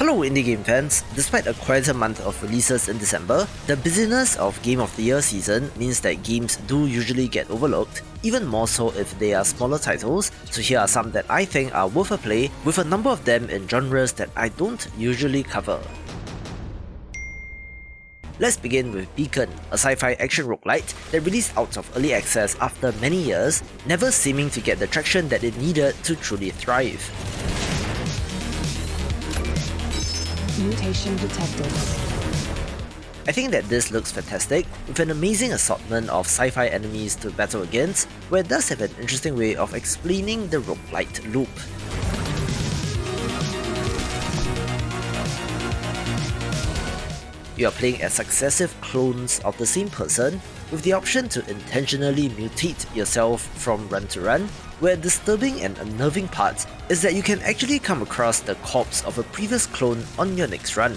Hello indie game fans, despite a quieter month of releases in December, the busyness of Game of the Year season means that games do usually get overlooked, even more so if they are smaller titles, so here are some that I think are worth a play, with a number of them in genres that I don't usually cover. Let's begin with Beacon, a sci-fi action roguelite that released out of early access after many years, never seeming to get the traction that it needed to truly thrive. Mutation detected. I think that this looks fantastic, with an amazing assortment of sci-fi enemies to battle against, where it does have an interesting way of explaining the roguelite loop. You are playing as successive clones of the same person, with the option to intentionally mutate yourself from run to run, where disturbing and unnerving part is that you can actually come across the corpse of a previous clone on your next run.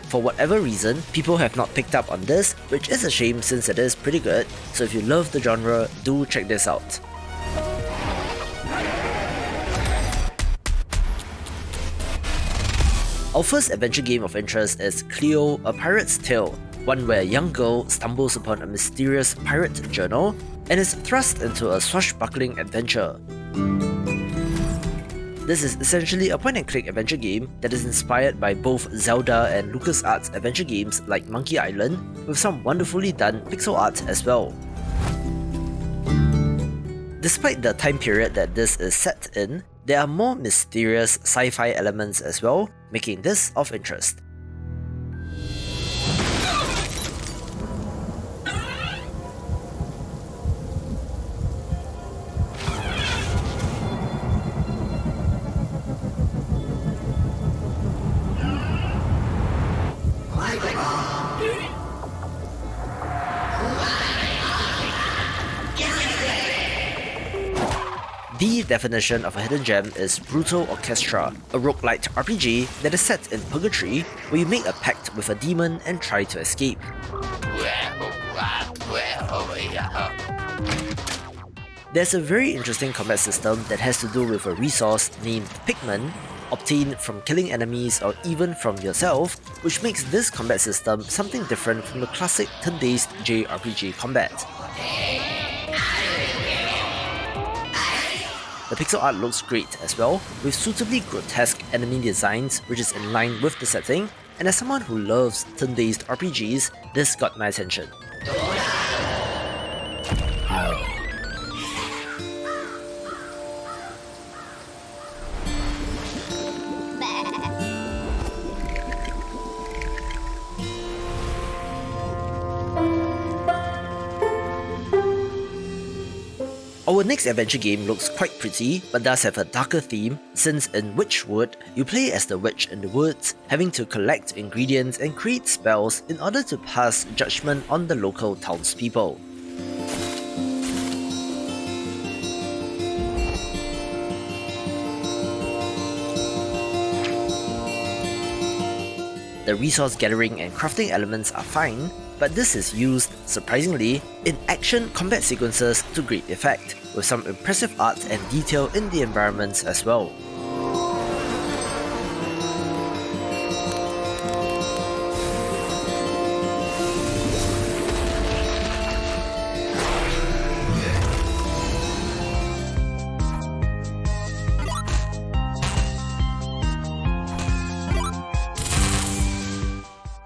For whatever reason, people have not picked up on this, which is a shame since it is pretty good, so if you love the genre, do check this out. Our first adventure game of interest is Cleo, A Pirate's Tale, one where a young girl stumbles upon a mysterious pirate journal and is thrust into a swashbuckling adventure. This is essentially a point-and-click adventure game that is inspired by both Zelda and LucasArts adventure games like Monkey Island, with some wonderfully done pixel art as well. Despite the time period that this is set in, there are more mysterious sci-fi elements as well, making this of interest. The definition of a hidden gem is Brutal Orchestra, a roguelite RPG that is set in Purgatory, where you make a pact with a demon and try to escape. There's a very interesting combat system that has to do with a resource named Pigment, obtained from killing enemies or even from yourself, which makes this combat system something different from the classic turn-based JRPG combat. The pixel art looks great as well, with suitably grotesque enemy designs which is in line with the setting, and as someone who loves turn-based RPGs, this got my attention. Our next adventure game looks quite pretty, but does have a darker theme, since in Wytchwood, you play as the witch in the woods, having to collect ingredients and create spells in order to pass judgment on the local townspeople. The resource gathering and crafting elements are fine, but this is used, surprisingly, in action combat sequences to great effect, with some impressive art and detail in the environments as well.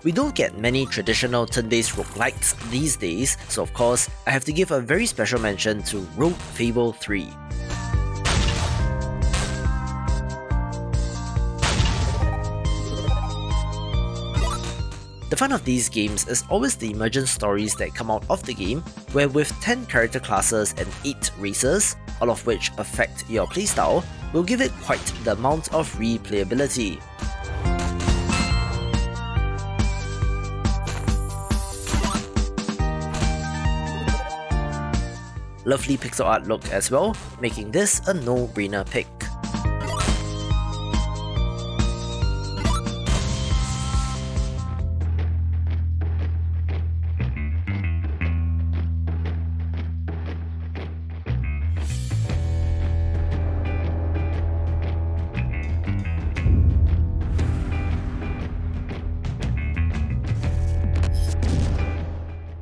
We don't get many traditional turn-based roguelikes these days, so of course, I have to give a very special mention to Rogue Fable III. The fun of these games is always the emergent stories that come out of the game, where with 10 character classes and 8 races, all of which affect your playstyle, will give it quite the amount of replayability. Lovely pixel art look as well, making this a no-brainer pick.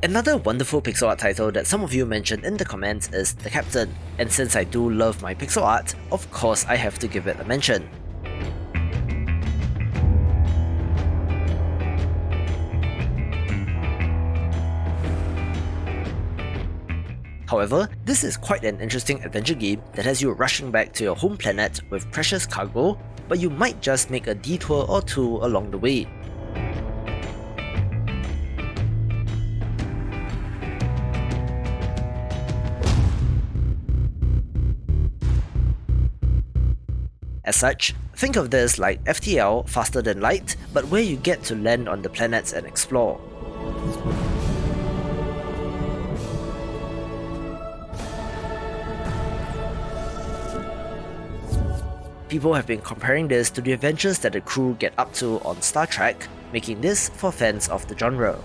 Another wonderful pixel art title that some of you mentioned in the comments is The Captain, and since I do love my pixel art, of course I have to give it a mention. However, this is quite an interesting adventure game that has you rushing back to your home planet with precious cargo, but you might just make a detour or two along the way. As such, think of this like FTL faster than light, but where you get to land on the planets and explore. People have been comparing this to the adventures that the crew get up to on Star Trek, making this for fans of the genre.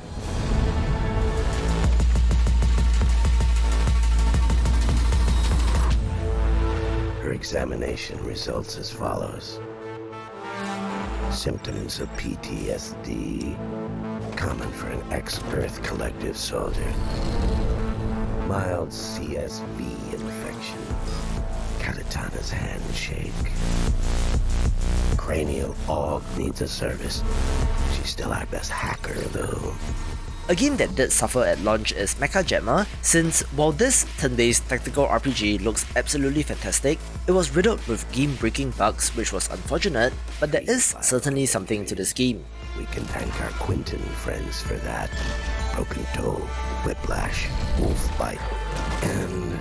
Her examination results as follows. Symptoms of PTSD, common for an ex-Earth collective soldier. Mild CSV infection. Katana's handshake. Cranial aug needs a service. She's still our best hacker though. A game that did suffer at launch is Mechajammer, since while this turn-based tactical RPG looks absolutely fantastic, it was riddled with game-breaking bugs which was unfortunate, but there is certainly something to this game. We can thank our Quinton friends for that. Broken toe, whiplash, wolf bite, and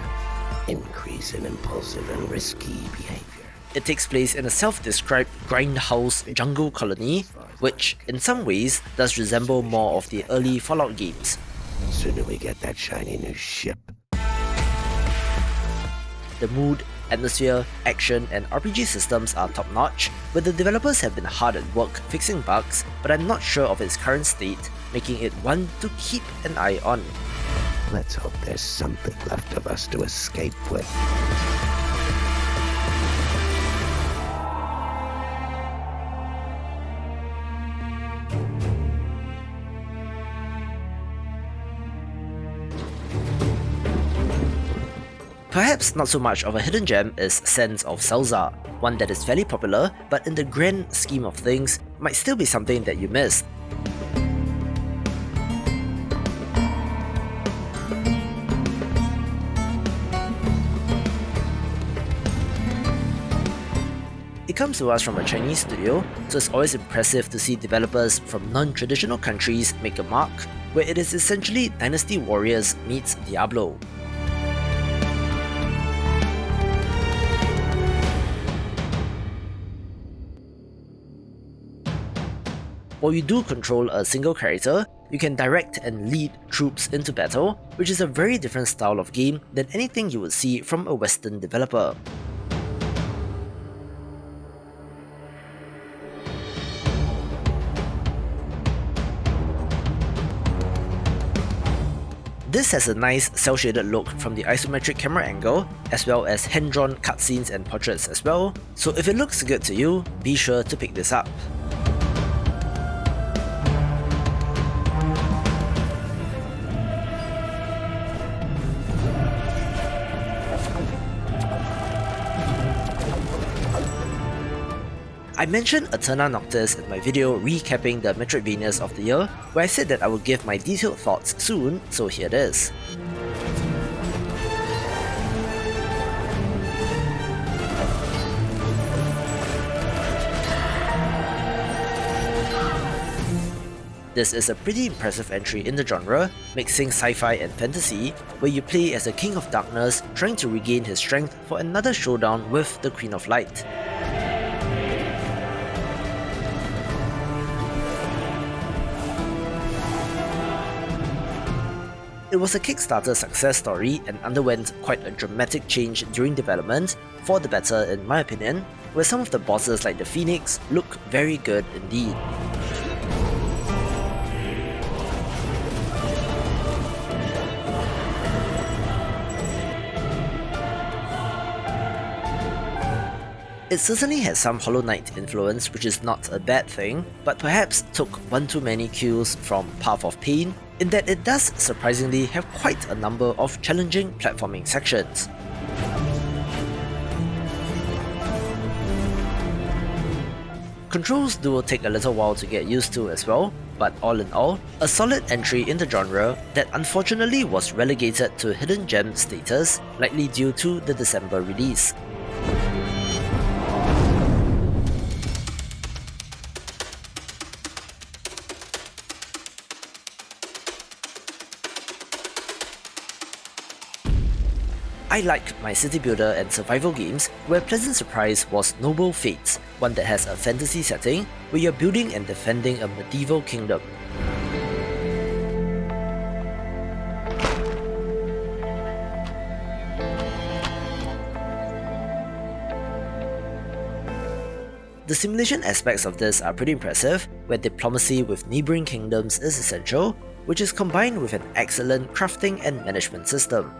increase in impulsive and risky behavior. It takes place in a self-described grindhouse jungle colony, which in some ways does resemble more of the early Fallout games. Sooner we get that shiny new ship. The mood, atmosphere, action, and RPG systems are top-notch, but the developers have been hard at work fixing bugs, but I'm not sure of its current state, making it one to keep an eye on. Let's hope there's something left of us to escape with. Perhaps not so much of a hidden gem is Sands of Salza, one that is fairly popular, but in the grand scheme of things, might still be something that you missed. It comes to us from a Chinese studio, so it's always impressive to see developers from non-traditional countries make a mark, where it is essentially Dynasty Warriors meets Diablo. While you do control a single character, you can direct and lead troops into battle, which is a very different style of game than anything you would see from a Western developer. This has a nice cel-shaded look from the isometric camera angle, as well as hand-drawn cutscenes and portraits as well, so if it looks good to you, be sure to pick this up. I mentioned Eterna Noctis in my video recapping the Metroidvanias of the year, where I said that I would give my detailed thoughts soon, so here it is. This is a pretty impressive entry in the genre, mixing sci-fi and fantasy, where you play as a King of Darkness trying to regain his strength for another showdown with the Queen of Light. It was a Kickstarter success story and underwent quite a dramatic change during development, for the better in my opinion, where some of the bosses like the Phoenix look very good indeed. It certainly has some Hollow Knight influence, which is not a bad thing, but perhaps took one too many cues from Path of Pain, in that it does surprisingly have quite a number of challenging platforming sections. Controls do take a little while to get used to as well, but all in all, a solid entry in the genre that unfortunately was relegated to hidden gem status, likely due to the December release. I like my city builder and survival games where pleasant surprise was Noble Fates, one that has a fantasy setting where you're building and defending a medieval kingdom. The simulation aspects of this are pretty impressive, where diplomacy with neighbouring kingdoms is essential, which is combined with an excellent crafting and management system.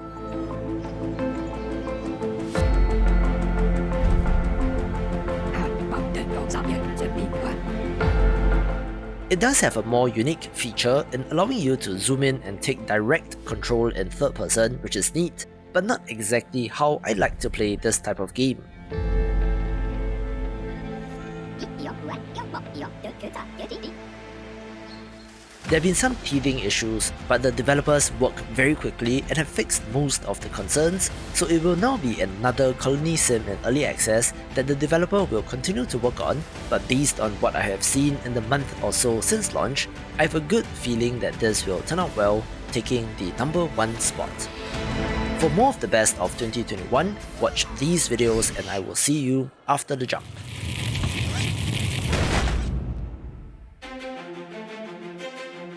It does have a more unique feature in allowing you to zoom in and take direct control in third person, which is neat, but not exactly how I like to play this type of game. There have been some teething issues, but the developers worked very quickly and have fixed most of the concerns, so it will now be another colony sim in early access that the developer will continue to work on, but based on what I have seen in the month or so since launch, I have a good feeling that this will turn out well, taking the #1 spot. For more of the best of 2021, watch these videos and I will see you after the jump.